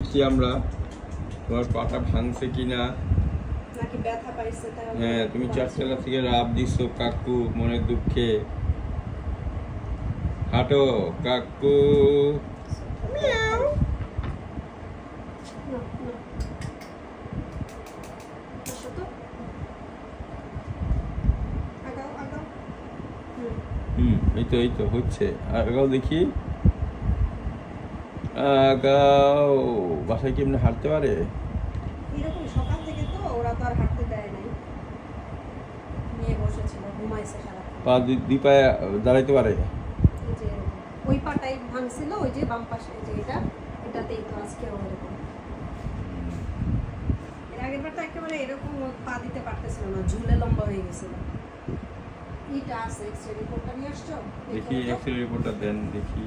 দেখছি আমরা তোমার পাটা ভাঙছে কিনা নাকি ব্যথা পাইছে। হ্যাঁ, তুমি 4 তলা থেকে রাব দিছো কাকু মনের দুঃখে। হাঁটো কাকু। মিয়াও। এই তো হচ্ছে। আগাও দেখি, আগাও। বাসায় কি এমনি হাঁটতে পারে? এরকম সকাল থেকে তো ওরা তো আর হাঁটতে দেয় নাই, নিয়ে বসেছিল, ঘুমাইছে সারা। পা দুই পায়ে দাঁড়াইতে পারে? এই যে ওই পাটাই ভাঙছিল, ওই যে বাম পাশে, এই যে এটাতেই তো আজকে ওরকম। এর আগের বার তো একেবারে এরকম পা দিতে পারতেছিল না, ঝুলে লম্বা হয়ে গেছিল। এটা আছে, এক্স-রে রিপোর্টটা নিয়ে আসছো? দেখি এক্স-রে রিপোর্টটা দেন দেখি।